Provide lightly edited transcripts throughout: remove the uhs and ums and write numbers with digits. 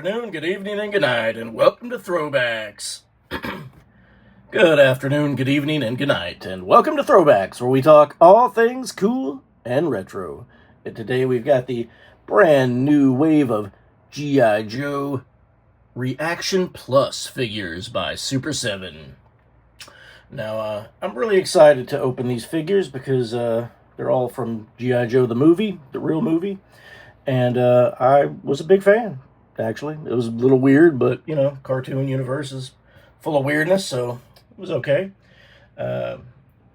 afternoon, good evening, and good night, and welcome to Throwbacks. Good afternoon, good evening, and good night, and welcome to Throwbacks, where we talk all things cool and retro. And today we've got the brand new wave of G.I. Joe Reaction Plus figures by Super 7. Now, I'm really excited to open these figures because they're all from G.I. Joe the movie, the real movie, and I was a big fan. Actually, it was a little weird, but you know, cartoon universe is full of weirdness, so it was okay. And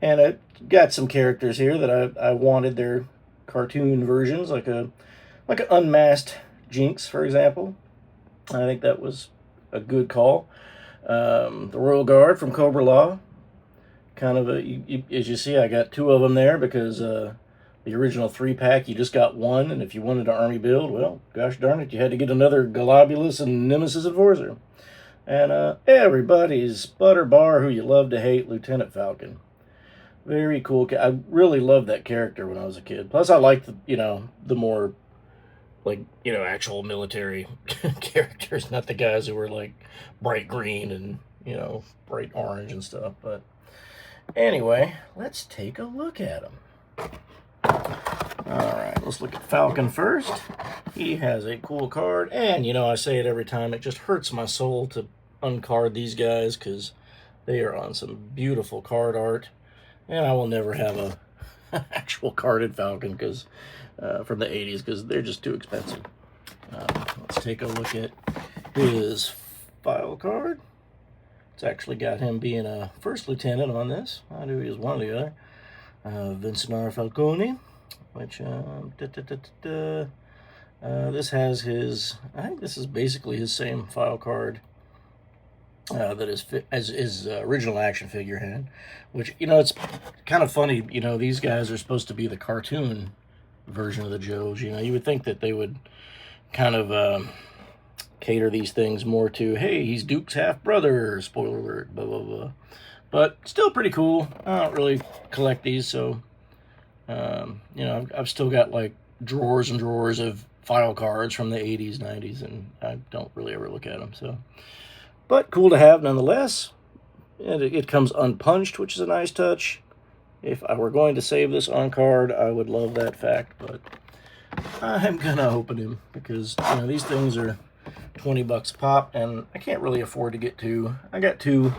it got some characters here that I wanted their cartoon versions, like an unmasked Jinx, for example. I think that was a good call. The Royal Guard from Cobra La, kind of as you see, I got two of them there because the original 3-pack, you just got one, and if you wanted an army build, well, gosh darn it, you had to get another Globulus and Nemesis Enforcer. And everybody's butter bar who you love to hate, Lieutenant Falcon. Very cool. I really loved that character when I was a kid. Plus, I liked the more, actual military characters, not the guys who were, like, bright green and, bright orange and stuff. But anyway, let's take a look at them. Alright, let's look at Falcon first. He has a cool card, and I say it every time, it just hurts my soul to uncard these guys because they are on some beautiful card art, and I will never have a actual carded Falcon because from the 80s because they're just too expensive. Let's take a look at his file card. It's actually got him being a first lieutenant on this. I knew he was one or the other. Vincent R. Falcone, which this has his, I think this is basically his same file card that is as his original action figure had, which, it's kind of funny, these guys are supposed to be the cartoon version of the Joes. You would think that they would kind of cater these things more to, hey, he's Duke's half-brother, spoiler alert, blah, blah, blah. But still pretty cool. I don't really collect these, so, I've still got, like, drawers and drawers of file cards from the 80s, 90s, and I don't really ever look at them, so. But cool to have nonetheless. And it comes unpunched, which is a nice touch. If I were going to save this on card, I would love that fact, but I'm going to open him because, these things are 20 bucks a pop, and I can't really afford to get two. I got two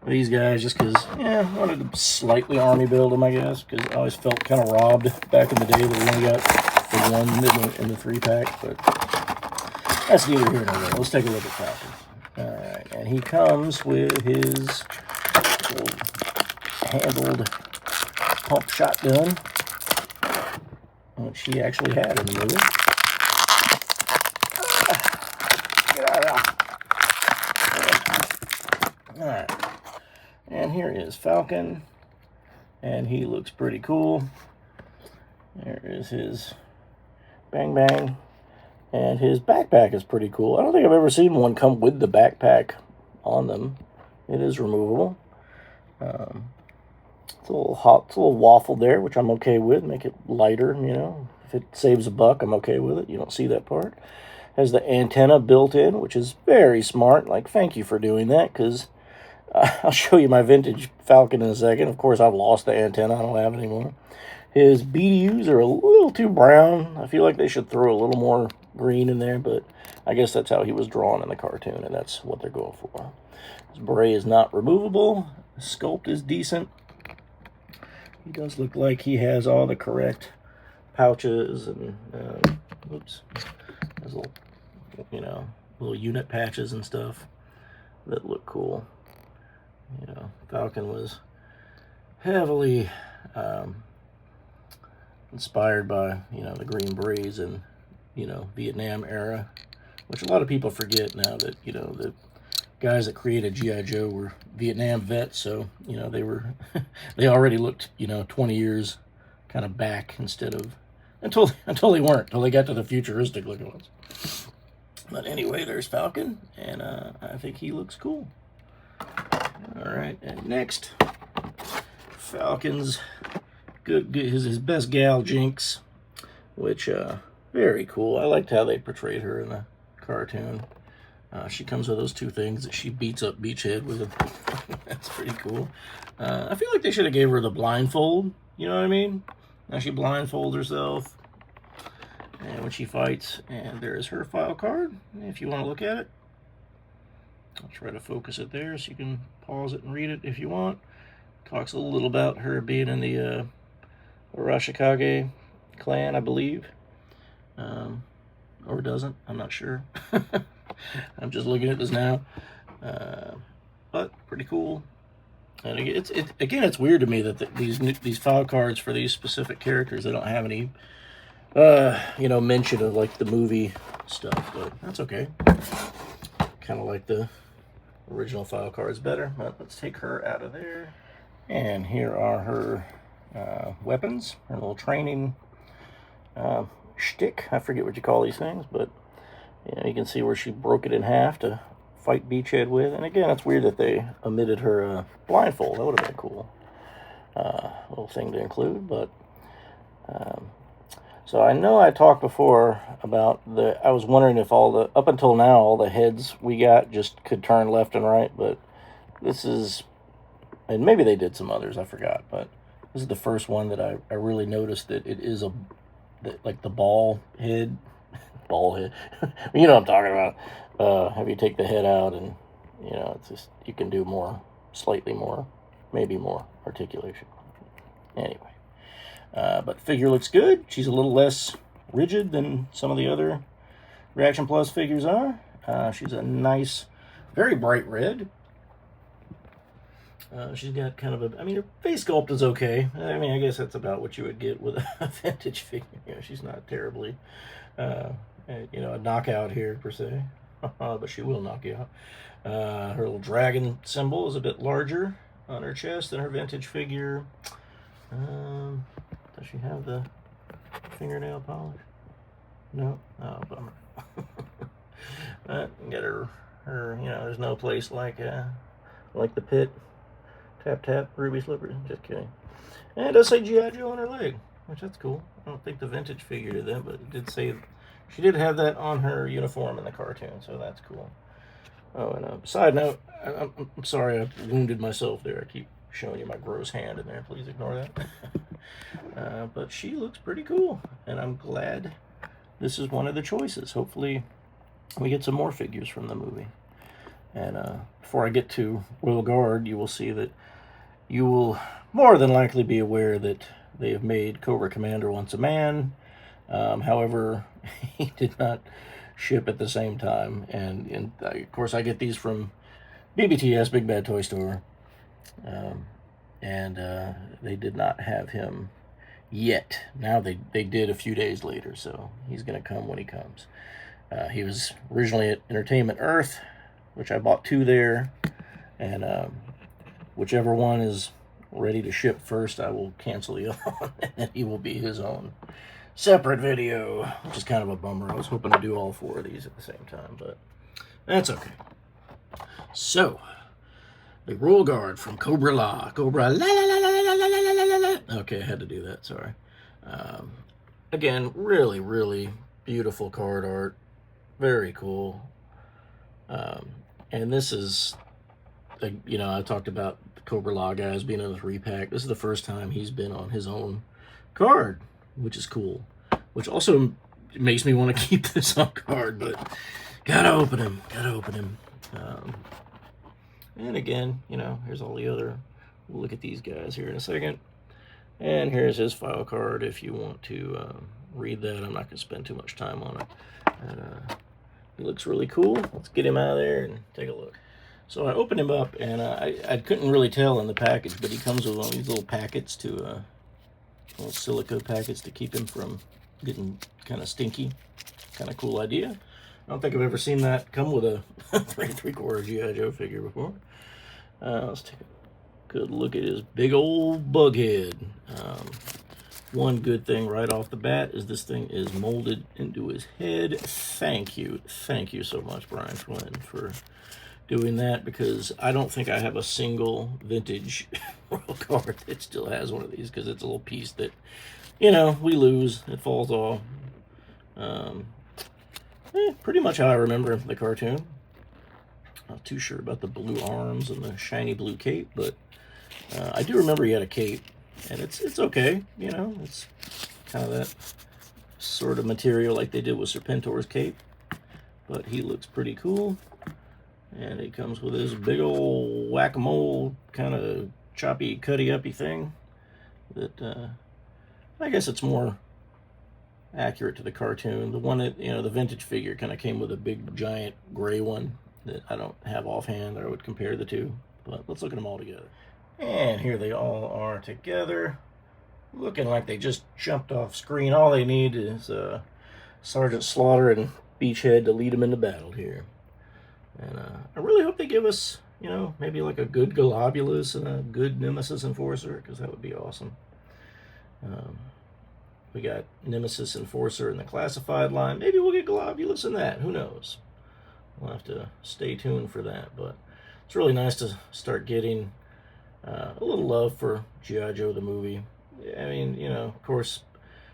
these guys just because, I wanted to slightly army build them, I guess, because I always felt kind of robbed back in the day that we only got the one in the 3-pack, but that's neither here nor there. Let's take a look at Falcon. Alright, and he comes with his handled pump shotgun, which he actually had in the movie. Get out of there. Alright. And here is Falcon, and he looks pretty cool. There is his Bang Bang, and his backpack is pretty cool. I don't think I've ever seen one come with the backpack on them. It is removable. It's a little hot, it's a little waffled there, which I'm okay with. Make it lighter, If it saves a buck, I'm okay with it. You don't see that part. Has the antenna built in, which is very smart. Like, thank you for doing that, because I'll show you my vintage Falcon in a second. Of course, I've lost the antenna. I don't have it anymore. His BDUs are a little too brown. I feel like they should throw a little more green in there, but I guess that's how he was drawn in the cartoon, and that's what they're going for. His beret is not removable. His sculpt is decent. He does look like he has all the correct pouches and, oops, those little, little unit patches and stuff that look cool. Falcon was heavily inspired by, the Green Berets and, Vietnam era, which a lot of people forget now that, the guys that created G.I. Joe were Vietnam vets, so, they were, they already looked, 20 years kind of back instead of, until they weren't, until they got to the futuristic looking ones. But anyway, there's Falcon, and I think he looks cool. Alright, and next, Falcon's his best gal, Jinx, which, very cool. I liked how they portrayed her in the cartoon. She comes with those two things that she beats up Beachhead with. That's pretty cool. I feel like they should have gave her the blindfold. You know what I mean? Now she blindfolds herself, and when she fights, and there's her file card. If you want to look at it, I'll try to focus it there so you can pause it and read it if you want. Talks a little about her being in the Arashikage clan, I believe. Or doesn't. I'm not sure. I'm just looking at this now. But pretty cool. And again, it's weird to me that these file cards for these specific characters, they don't have any mention of like the movie stuff, but that's okay. Kind of like the original file cards better. But let's take her out of there. And here are her weapons, her little training shtick. I forget what you call these things, but you can see where she broke it in half to fight Beachhead with. And again, it's weird that they omitted her blindfold. That would have been a cool little thing to include. But so I know I talked before about I was wondering if up until now, all the heads we got just could turn left and right, but this is, and maybe they did some others, I forgot, but this is the first one that I really noticed that it is like the ball head. You know what I'm talking about. Have you take the head out, and it's just, you can do slightly more, maybe more articulation. Anyway, but figure looks good. She's a little less rigid than some of the other Reaction Plus figures are. She's a nice, very bright red. She's got kind of her face sculpt is okay. I guess that's about what you would get with a vintage figure. She's not terribly, a knockout here, per se. But she will knock you out. Her little dragon symbol is a bit larger on her chest than her vintage figure. Does she have the fingernail polish? No? Oh, bummer. Got her, there's no place like the pit. Tap, tap, ruby slippers. Just kidding. And it does say G.I. Joe on her leg, which that's cool. I don't think the vintage figure did that, but it did say she did have that on her uniform in the cartoon, so that's cool. Oh, and side note, I'm sorry I wounded myself there. I keep showing you my gross hand in there. Please ignore that. But she looks pretty cool, and I'm glad this is one of the choices. Hopefully we get some more figures from the movie. And before I get to Royal Guard, you will see that you will more than likely be aware that they have made Cobra Commander once a man. However, he did not ship at the same time. And of course, I get these from BBTS, Big Bad Toy Store. And they did not have him yet. Now they did a few days later, so he's going to come when he comes. He was originally at Entertainment Earth, which I bought 2 there, and whichever one is ready to ship first, I will cancel the other one, and he will be his own separate video, which is kind of a bummer. I was hoping to do all 4 of these at the same time, but that's okay. So, the Royal Guard from Cobra Lalalalalalalalalalala. Okay, I had to do that, sorry. Again, really, really beautiful card art. Very cool. And this is, I talked about the Cobra La guys being in this repack. This is the first time he's been on his own card, which is cool. Which also makes me want to keep this on card, but gotta open him. And again, here's all the other. We'll look at these guys here in a second. And here's his file card if you want to read that. I'm not going to spend too much time on it. And, he looks really cool. Let's get him out of there and take a look. So I opened him up, and I couldn't really tell in the package, but he comes with one of these little packets little silica packets to keep him from getting kind of stinky. Kind of cool idea. I don't think I've ever seen that come with a 3 3/4 G.I. Joe figure before. Let's take a good look at his big old bug head. One good thing right off the bat is this thing is molded into his head. Thank you so much, Brian Flynn, for doing that, because I don't think I have a single vintage Royal Guard that still has one of these, because it's a little piece that, we lose. It falls off. Pretty much how I remember the cartoon. Not too sure about the blue arms and the shiny blue cape, but I do remember he had a cape, and it's okay. You know, it's kind of that sort of material like they did with Serpentor's cape, but he looks pretty cool. And he comes with his big old whack-a-mole kind of choppy, cutty-uppy thing that I guess it's more accurate to the cartoon. The one that, you know, the vintage figure kind of came with a big, giant gray one that I don't have offhand that I would compare the two. But let's look at them all together. And here they all are together, looking like they just jumped off screen. All they need is Sergeant Slaughter and Beachhead to lead them into battle here. And I really hope they give us, you know, maybe like a good Globulus and a good Nemesis Enforcer, because that would be awesome. We got Nemesis Enforcer in the classified line. Maybe we'll get Globulus in that. Who knows? We'll have to stay tuned for that. But it's really nice to start getting a little love for G.I. Joe the movie. I mean, you know, of course,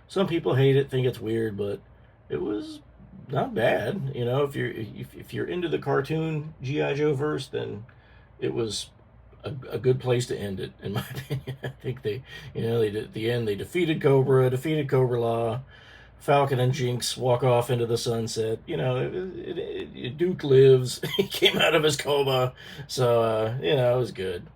some people hate it, think it's weird, but it was not bad. You know, if you're into the cartoon G.I. Joe verse, then it was a good place to end it, in my opinion. I think they, you know, they did, at the end they defeated Cobra La. Falcon and Jinx walk off into the sunset. You know, Duke lives. He came out of his coma, so you know, it was good.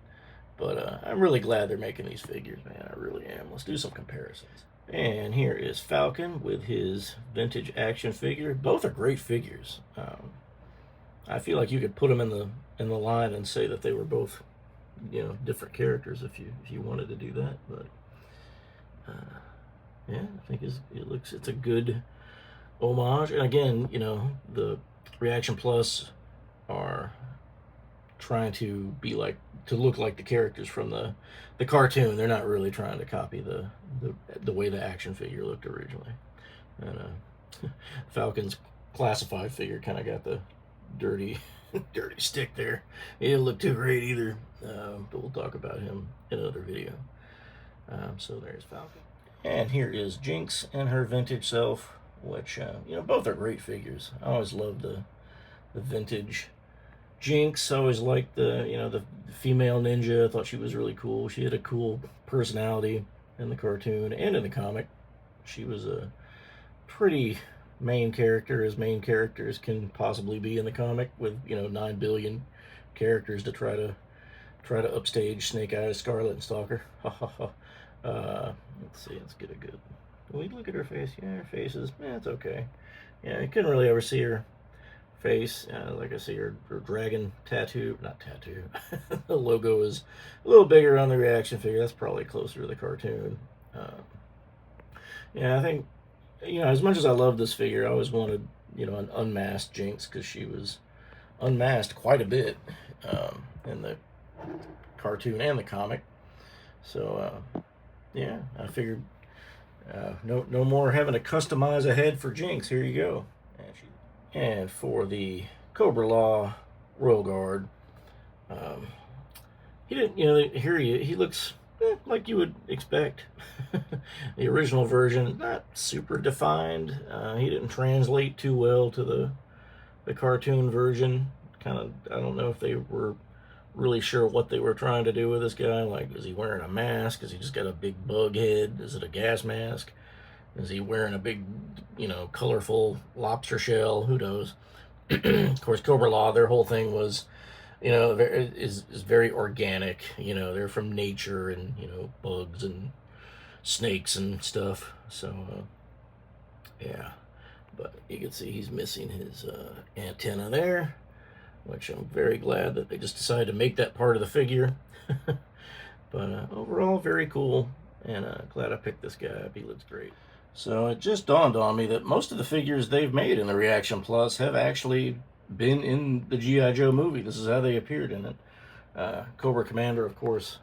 But I'm really glad they're making these figures, man. I really am. Let's do some comparisons. And here is Falcon with his vintage action figure. Both are great figures. I feel like you could put them in the line and say that they were both, you know, different characters if you wanted to do that. But yeah, I think it's a good homage. And again, you know, the Reaction Plus are trying to look like the characters from the cartoon. They're not really trying to copy the way the action figure looked originally. And Falcon's classified figure kind of got the dirty stick there. He didn't look too great either, but we'll talk about him in another video. So there's Falcon. And here is Jinx and her vintage self, which, you know, both are great figures. I always loved the vintage Jinx. I always liked the female ninja. I thought she was really cool. She had a cool personality in the cartoon and in the comic. She was a pretty main character, as main characters can possibly be in the comic, with, you know, 9 billion characters to try to upstage Snake Eyes, Scarlet, and Stalker. Let's see, let's get a good. Can we look at her face? Yeah, her face is, it's okay. Yeah, you couldn't really ever see her face. Like I see her dragon tattoo, not tattoo. The logo is a little bigger on the reaction figure. That's probably closer to the cartoon. Yeah, I think, you know, as much as I love this figure, I always wanted, you know, an unmasked Jinx, because she was unmasked quite a bit in the cartoon and the comic. So yeah, I figured no more having to customize a head for Jinx. Here you go. And for the Cobra Law Royal Guard, he didn't, you know, here he looks like you would expect. The original version, not super defined. He didn't translate too well to the cartoon version. Kind of, I don't know if they were really sure what they were trying to do with this guy. Like, is he wearing a mask? Is he just got a big bug head? Is it a gas mask? Is he wearing a big, you know, colorful lobster shell? Who knows? Of course, Cobra Law, their whole thing was, you know, is very organic. You know, they're from nature and, you know, bugs and snakes and stuff. So, yeah. But you can see he's missing his antenna there, which I'm very glad that they just decided to make that part of the figure. But overall, very cool, and glad I picked this guy up. He looks great. So it just dawned on me that most of the figures they've made in the Reaction Plus have actually been in the G.I. Joe movie. This is how they appeared in it. Cobra Commander, of course,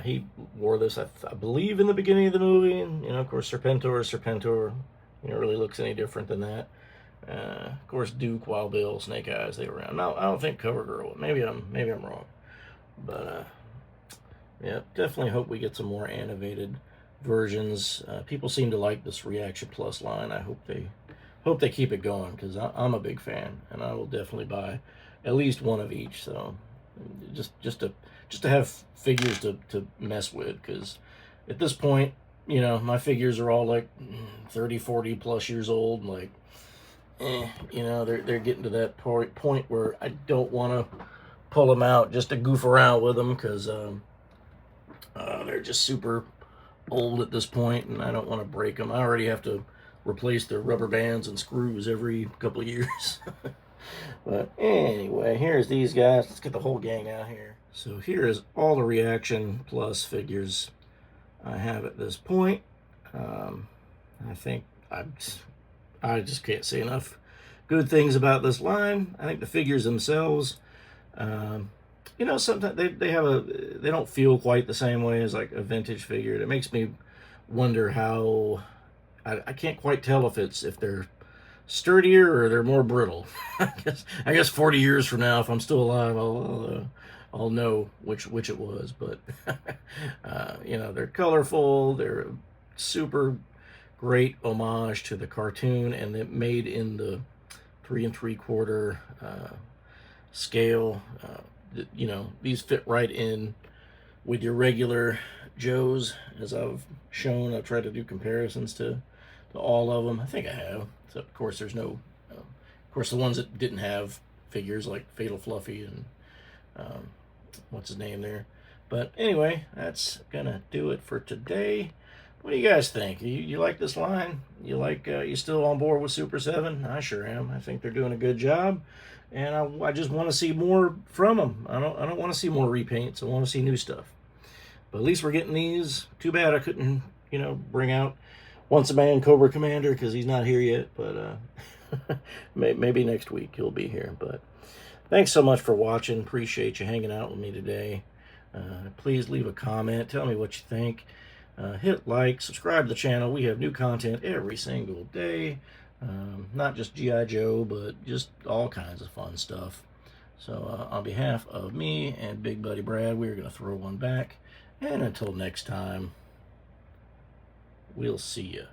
he wore this, I believe, in the beginning of the movie. And, you know, of course, Serpentor, you know, really looks any different than that. Of course, Duke, Wild Bill, Snake Eyes, they were around. Now, I don't think CoverGirl. Maybe I'm wrong. But yeah, definitely hope we get some more animated versions. People seem to like this Reaction Plus line. I hope hope they keep it going, because I'm a big fan, and I will definitely buy at least one of each. So just to have figures to mess with, because at this point, you know, my figures are all like 30, 40 plus years old. Like, you know, they're getting to that point where I don't want to pull them out just to goof around with them, because they're just super old at this point, and I don't want to break them. I already have to replace the rubber bands and screws every couple of years. But anyway, here's these guys. Let's get the whole gang out here. So here is all the Reaction Plus figures I have at this point. I think I just can't say enough good things about this line. I think the figures themselves, you know, sometimes they don't feel quite the same way as like a vintage figure. It makes me wonder how, I can't quite tell if they're sturdier or they're more brittle. I guess 40 years from now, if I'm still alive, I'll know which it was. But you know, they're colorful. They're a super great homage to the cartoon, and they're made in the 3 3/4 scale. You know, these fit right in with your regular Joes, as I've shown. I've tried to do comparisons to all of them. I think I have. So of course there's no, of course the ones that didn't have figures like Fatal Fluffy and what's his name there. But anyway, that's gonna do it for today. What do you guys think? You like this line? You like, you still on board with Super 7? I sure am. I think they're doing a good job, and I just want to see more from them. I don't want to see more repaints. I want to see new stuff. But at least we're getting these. Too bad I couldn't, you know, bring out Once a Man Cobra Commander, because he's not here yet. But maybe next week he'll be here. But thanks so much for watching. Appreciate you hanging out with me today. Please leave a comment. Tell me what you think. Hit like, subscribe to the channel. We have new content every single day. Not just G.I. Joe, but just all kinds of fun stuff. So on behalf of me and Big Buddy Brad, we're going to throw one back. And until next time, we'll see you.